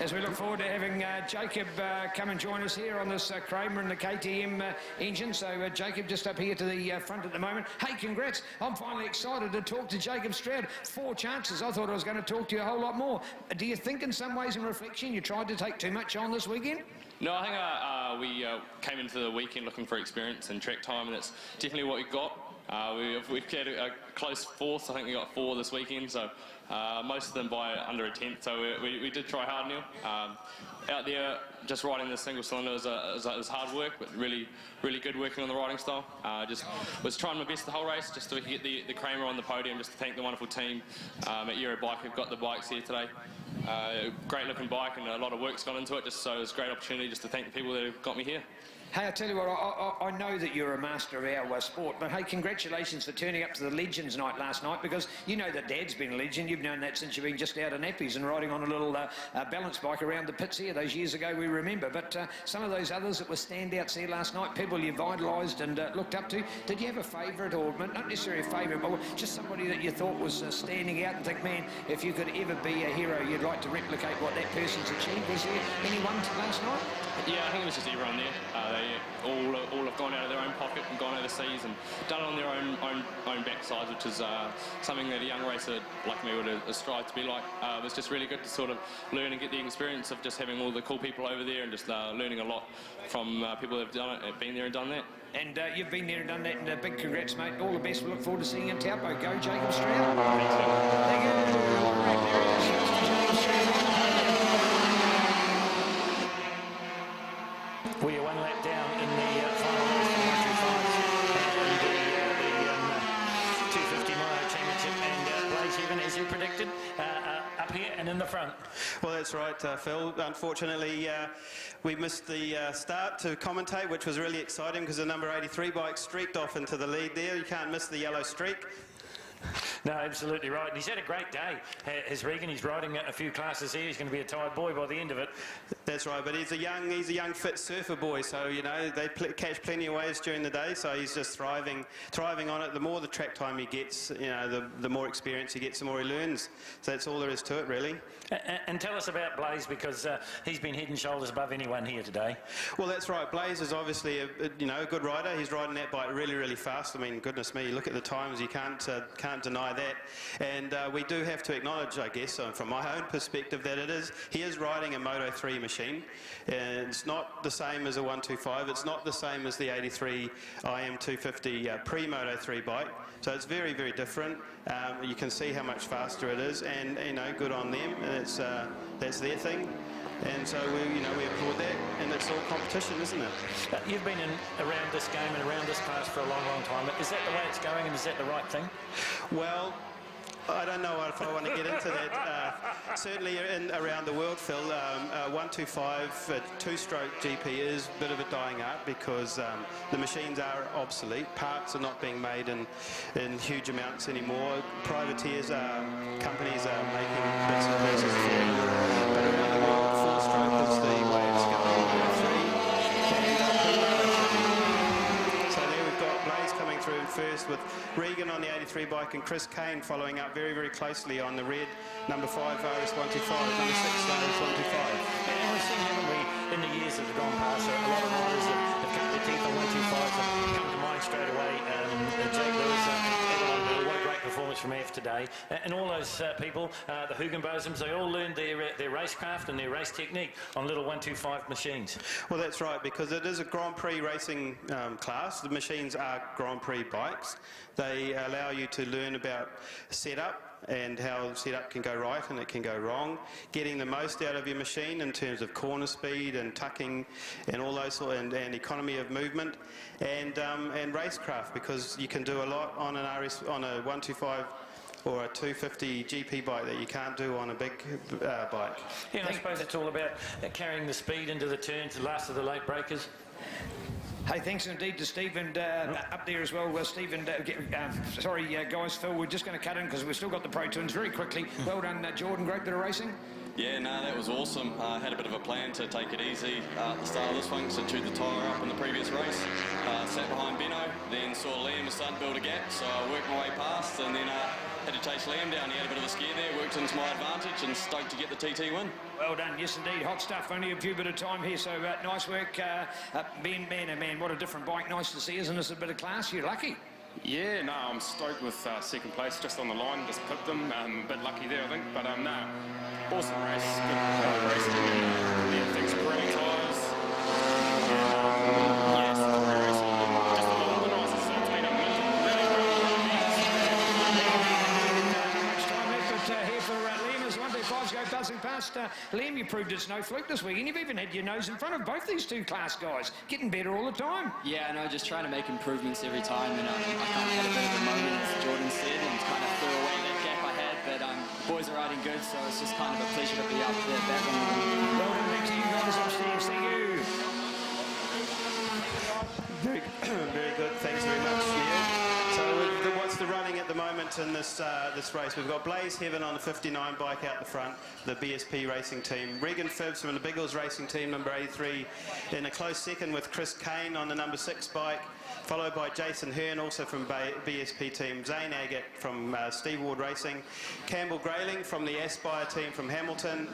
as we look forward to having Jacob come and join us here on this Kramer and the KTM engine. So Jacob just up here to the front at the moment. Hey, congrats. I'm finally excited to talk to Jacob Stroud. 4 chances. I thought I was going to talk to you a whole lot more. Do you think in some ways in reflection you tried to take too much on this weekend? No, I think we came into the weekend looking for experience and track time, and it's definitely what we got. We've had a close 4th. I think we got 4 this weekend, so most of them by under a 10th. So we did try hard, Neil. Out there, just riding the single cylinder was hard work, but really good working on the riding style. Just was trying my best the whole race, just to get the Kramer on the podium, just to thank the wonderful team at Euro Bike who've got the bikes here today. Great looking bike, and a lot of work's gone into it, just so it's a great opportunity just to thank the people that have got me here. Hey, I tell you what, I know that you're a master of our sport, but hey, congratulations for turning up to the Legends night last night, because you know that Dad's been a legend. You've known that since you've been just out of nappies and riding on a little balance bike around the pits here those years ago, we remember. But some of those others that were standouts there last night, people you've idolised and looked up to, did you have a favourite, or not necessarily a favourite, but just somebody that you thought was standing out and think, man, if you could ever be a hero, you'd like to replicate what that person's achieved? Was there anyone last night? Yeah, I think it was just everyone there. They all have gone out of their own pocket and gone overseas and done it on their own backsides, which is something that a young racer like me would strive to be like. It was just really good to sort of learn and get the experience of just having all the cool people over there and just learning a lot from people that have done it, been there and done that. And you've been there and done that, and big congrats, mate. All the best. We look forward to seeing you in Taupo. Go, Jacob Stroud. Thanks, Thank you. All right, there he is. Jacob Stroud. We are 1 lap down in the final race for 125 and the 250 mile championship, and Blaze Heaven, as you predicted, up here and in the front. Well, that's right, Phil. Unfortunately, we missed the start to commentate, which was really exciting because the number 83 bike streaked off into the lead there. You can't miss the yellow streak. No, absolutely right. And he's had a great day, has Regan. He's riding a few classes here. He's going to be a tired boy by the end of it. That's right, but he's a young, fit surfer boy. So you know they catch plenty of waves during the day. So he's just thriving on it. The more the track time he gets, you know, the more experience he gets, the more he learns. So that's all there is to it, really. And tell us about Blaze, because he's been head and shoulders above anyone here today. Well, that's right. Blaze is obviously a good rider. He's riding that bike really fast. I mean, goodness me, look at the times. You can't deny that. And we do have to acknowledge, I guess, from my own perspective, that he is riding a Moto 3 machine. And it's not the same as a 125. It's not the same as the 83 IM 250 pre-Moto 3 bike. So it's very different. You can see how much faster it is, and good on them. And that's their thing. And so we applaud that, and it's all competition, isn't it? You've been around this game and around this class for a long time. Is that the way it's going, and is that the right thing? Well, I don't know if I want to get into that. Certainly around the world, Phil, 125 two-stroke GP is a bit of a dying art because the machines are obsolete. Parts are not being made in huge amounts anymore. Privateers, companies are making bits and pieces for it. But around the world, four-stroke is the way it's going. So there we've got Blaze coming through first with Regan on the 83 bike and Chris Kane following up very closely on the red number 5 RS125, number 6 RS125. And we've seen, haven't we, in the years that have gone past, a lot of riders have cut their teeth on 125s and come to mind straight away. Jake Lewis, what a great performance from F today. And all those people, the Hugenbosums, they all learned their racecraft and their race technique on little 125 machines. Well, that's right, because it is a Grand Prix racing class. The machines are Grand Prix bikes. They allow you to learn about setup and how setup can go right and it can go wrong, getting the most out of your machine in terms of corner speed and tucking and all those and economy of movement, and racecraft, because you can do a lot on a 125 or a 250 GP bike that you can't do on a big bike. Yeah, and I suppose it's all about carrying the speed into the turns, the last of the late breakers. Hey, thanks indeed to Steve, and up there as well, Steve, and sorry guys, Phil, we're just going to cut in because we've still got the Pro Twins very quickly. Well done, Jordan, great bit of racing. Yeah, no, that was awesome. Had a bit of a plan to take it easy at the start of this one, so chewed the tyre up in the previous race. Sat behind Benno, then saw Liam was starting to build a gap, so I worked my way past and then had to chase Liam down. He had a bit of a scare there, worked into my advantage and stoked to get the TT win. Well done, yes indeed, hot stuff. Only a few bit of time here, so nice work. Ben, man, what a different bike. Nice to see, isn't this a bit of class? You're lucky. Yeah, no, I'm stoked with second place, just on the line, just clipped them. A bit lucky there, I think, but no, awesome race, good racing. Yeah, things are pretty close. Yes, great racing. Just a little bit nice. It's been a really Much time left here for Liam as 125s go buzzing past. Liam, you proved it's no fluke this week, and you've even had your nose in front of both these two class guys, getting better all the time. Yeah, I know, just trying to make improvements every time, and I kind of had a bit of a moment, as Jordan said, and kind of threw away that gap I had, but boys are riding good, so it's just kind of a pleasure to be up there battling with them. Well done, thanks to you guys upstairs. Thank you. Very good. Thanks very much, Neil. So what's the running at the moment in this race? We've got Blaze Heaven on the 59 bike out the front, the BSP racing team. Regan Phibbs from the Biggles racing team, number 83, in a close second with Chris Kane on the number 6 bike, followed by Jason Hearn, also from BSP team, Zane Agate from Steve Ward Racing, Campbell Grayling from the Aspire team from Hamilton,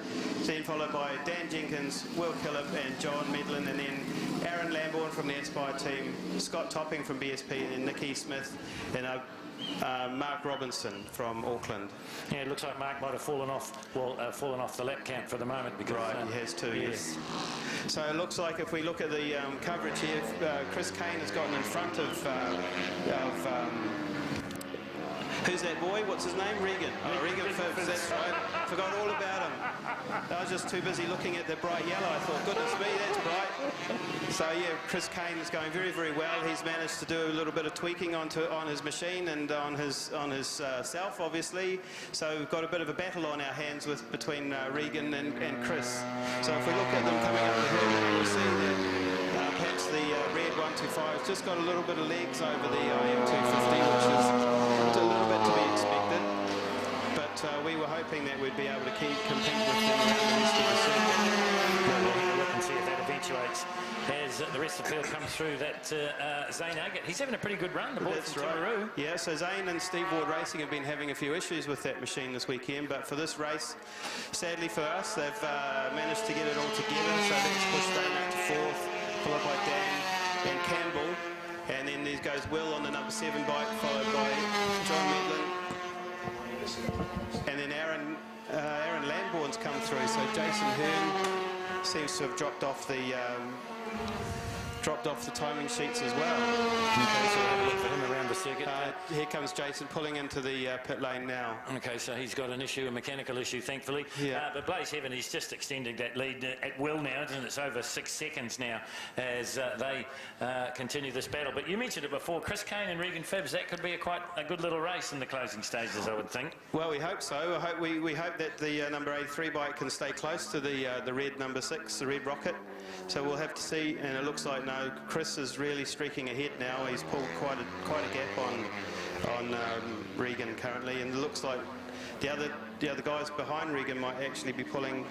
then followed by Dan Jenkins, Will Killip and John Medlin, and then Aaron Lambourne from the Aspire team, Scott Topping from BSP, and Nicky Smith, and Mark Robinson from Auckland. Yeah, it looks like Mark might have fallen off the lap count for the moment. Because, right, he has too, yes. So it looks like if we look at the coverage here, Chris Kane has gotten in front of who's that boy? What's his name? Regan. Oh, Regan Phibbs, that's right. Forgot all about him. I was just too busy looking at the bright yellow. I thought, goodness me, that's bright. So yeah, Chris Kane is going very, very well. He's managed to do a little bit of tweaking on his machine and on his self, obviously. So we've got a bit of a battle on our hands between Regan and Chris. So if we look at them coming up the hill, we'll see that perhaps the red 125 has just got a little bit of legs over the IM250, which is a little bit to be expected. But we were hoping that we'd be able to compete with them around the rest of the circuit. We'll have a look and see if that eventuates as the rest of the field comes through. That Zane Agate, he's having a pretty good run, the boy from Timaru. Yeah, so Zane and Steve Ward Racing have been having a few issues with that machine this weekend, but for this race, sadly for us, they've managed to get it all together, so that's pushed Zane up to 4th, followed by Dan and Campbell, and then there goes Will on the number 7 bike, followed by John Medlin, and then Aaron Lambourne's come through, so Jason Hearn seems to have dropped off the timing sheets as well. Okay, so we'll have a look for him around the circuit. Here comes Jason pulling into the pit lane now. Okay, so he's got an issue, a mechanical issue, thankfully. Yeah. But Blaze Heaven, he's just extended that lead at will now, and it's over 6 seconds now as they continue this battle. But you mentioned it before, Chris Kane and Regan Phibbs, that could be quite a good little race in the closing stages, I would think. Well, we hope so. We hope that the number 83 bike can stay close to the red number 6, the red Rocket. So we'll have to see, and it looks like no, Chris is really streaking ahead now. He's pulled quite a gap on Regan currently, and it looks like the other guys behind Regan might actually be pulling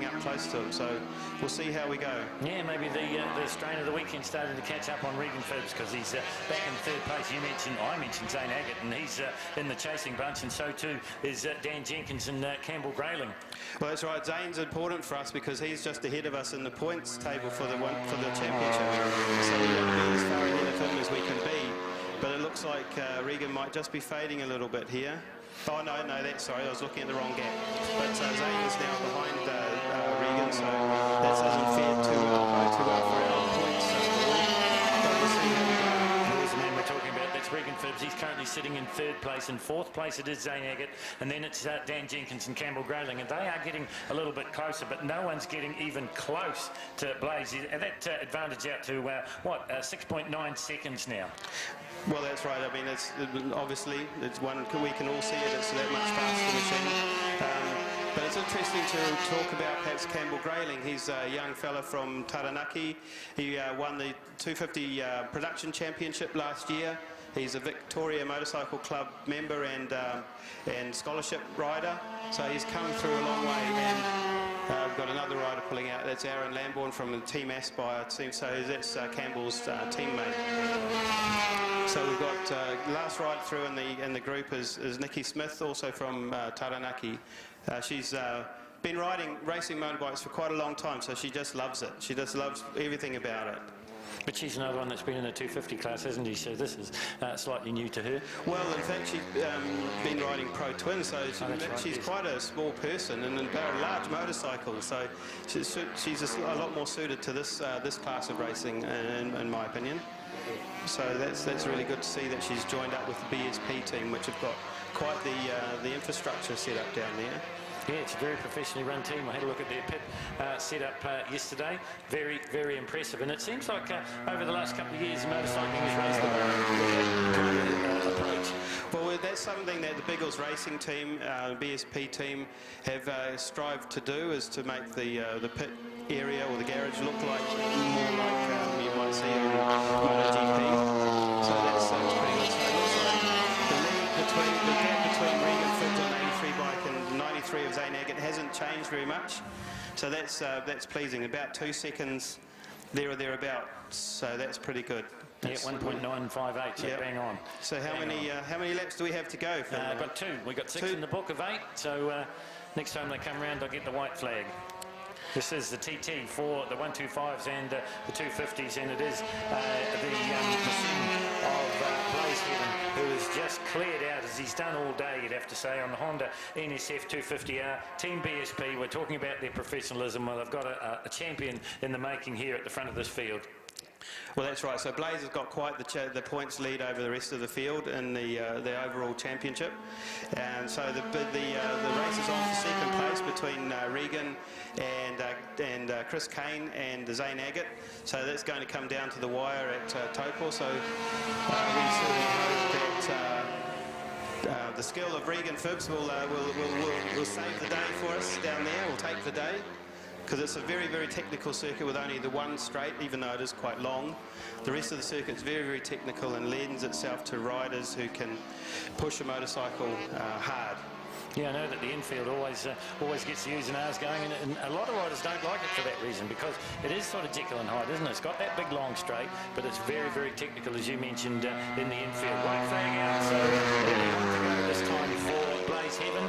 up close to him. So we'll see how we go. Yeah, maybe the strain of the weekend starting to catch up on Regan Phibbs, because he's back in 3rd place. I mentioned Zane Agate, and he's in the chasing bunch, and so too is Dan Jenkins and Campbell Grayling. Well, that's right. Zane's important for us because he's just ahead of us in the points table for the championship. So we want to be as far ahead of him as we can be. But it looks like Regan might just be fading a little bit here. Oh, no, sorry, I was looking at the wrong gap. But Zane is now behind Regan, so that doesn't fare too well for our points score. But we'll see how we go. Here's the man we're talking about, that's Regan Phibbs. He's currently sitting in 3rd place. In 4th place it is Zane Agate, and then it's Dan Jenkins and Campbell Grayling, and they are getting a little bit closer, but no one's getting even close to Blaze. That advantage out to, 6.9 seconds now. Well, that's right. I mean, it's obviously we can all see it. It's that much faster machine. But it's interesting to talk about perhaps Campbell Grayling. He's a young fella from Taranaki. He won the 250 production championship last year. He's a Victoria Motorcycle Club member and scholarship rider. So he's come through a long way. And We've got another rider pulling out. That's Aaron Lambourne from the Team Aspire team. So that's Campbell's teammate. So we've got last ride through in the group is Nikki Smith, also from Taranaki. She's been racing motorbikes for quite a long time, so she just loves it. She just loves everything about it. But she's another one that's been in the 250 class, hasn't she? So this is slightly new to her. Well, in fact, she's been riding Pro Twin, so she's quite a small person and a large motorcycle. So she's a lot more suited to this class of racing, in my opinion. So that's really good to see that she's joined up with the BSP team, which have got quite the infrastructure set up down there. Yeah, it's a very professionally run team. I had a look at their pit setup yesterday. Very, very impressive. And it seems like over the last couple of years, motorcycling has raised the bar with that kind of approach. Well, that's something that the Biggles Racing team, BSP team, have strived to do, is to make the pit area or the garage look like more like you might see on MotoGP. So that's pretty good. So it looks like the gap between Regan Fibbs on 83 bike and 93 of Zane Agate hasn't changed very much. So that's pleasing. About 2 seconds there or thereabouts. So that's pretty good. Yeah, 1.958, so yep. bang on. So how many laps do we have to go? I've got 2. We've got 6 in the book of 8. So next time they come around, I'll get the white flag. This is the TT for the 125s and the 250s, and it is the machine of Blaze Heaven, who has just cleared out, as he's done all day, you'd have to say, on the Honda NSF 250R. Team BSP, we're talking about their professionalism. Well, they've got a champion in the making here at the front of this field. Well, that's right. So Blaze has got quite the points lead over the rest of the field in the overall championship, and so the race is on for second place between Regan and Chris Kane and Zane Agate. So that's going to come down to the wire at Taupo. So we certainly hope that the skill of Regan Fibbs will save the day for us down there. Will take the day, because it's a very, very technical circuit with only the one straight, even though it is quite long. The rest of the circuit's very, very technical and lends itself to riders who can push a motorcycle hard. Yeah, I know that the infield always gets the U's and R's going, and a lot of riders don't like it for that reason, because it is sort of Jekyll and Hyde, isn't it? It's got that big long straight, but it's very, very technical, as you mentioned, in the infield. White flag out, so this time for Blaze Heaven,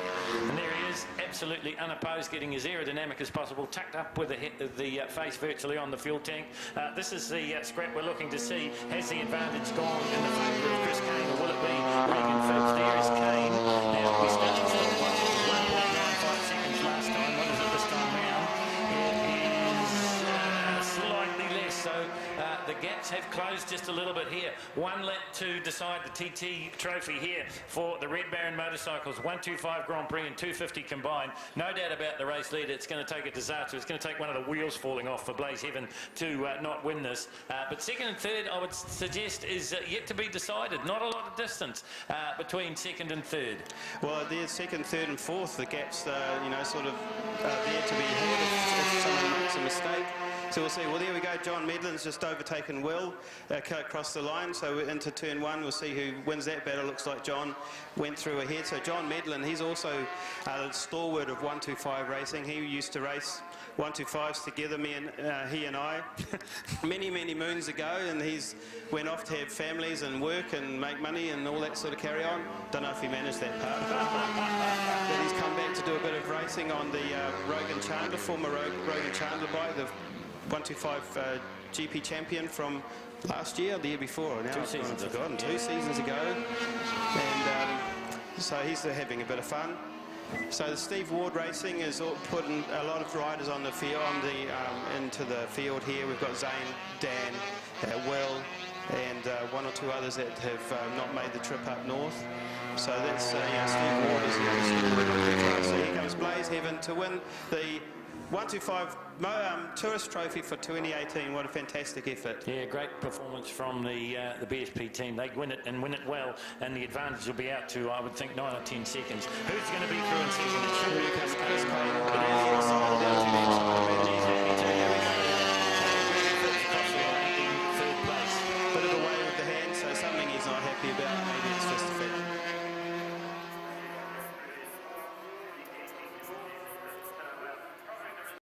and there he is, absolutely unopposed, getting as aerodynamic as possible, tucked up with the face virtually on the fuel tank. This is the scrap we're looking to see. Has the advantage gone in the favour of Chris Kane, or will it be Regan Fibbs? There is Kane. Now, we started 1.95 seconds last time. What is it this time round? It is slightly less, so the gaps have closed just a little bit here. 1 lap to decide the TT trophy here for the Red Baron motorcycles. 125 Grand Prix and 250 combined. No doubt about the race leader. It's going to take a disaster. It's going to take one of the wheels falling off for Blaze Heaven to not win this. But second and third, I would suggest, is yet to be decided. Not a lot of distance between second and third. Well, there's second, third and fourth. The gaps, sort of there to be had if someone makes a mistake. So we'll see. Well, there we go. John Medlin's just overtaken Will across the line. So into turn 1, we'll see who wins that battle. Looks like John went through ahead. So John Medlin, he's also a stalwart of 125 racing. He used to race 125s together, he and I, many, many moons ago, and he's went off to have families and work and make money and all that sort of carry on. Don't know if he managed that part. But he's come back to do a bit of racing on the Rogan Chandler, former Rogan Chandler bike, the 125 GP champion from last year, the year before. Now 2 seasons I've forgotten. 2 seasons ago. And so he's having a bit of fun. So the Steve Ward Racing is putting a lot of riders on the field, into the field here. We've got Zane, Dan, Will, and 1 or 2 others that have not made the trip up north. So that's Steve Ward is the So here comes Blaze Heaven to win the 125 Tourist Trophy for 2018. What a fantastic effort. Yeah, great performance from the BSP team. They win it and win it well, and the advantage will be out to, I would think, 9 or 10 seconds. Who's going to be through in second? It should be Chris Kane. But as the inside down to the inside, and he's happy to. Here we go.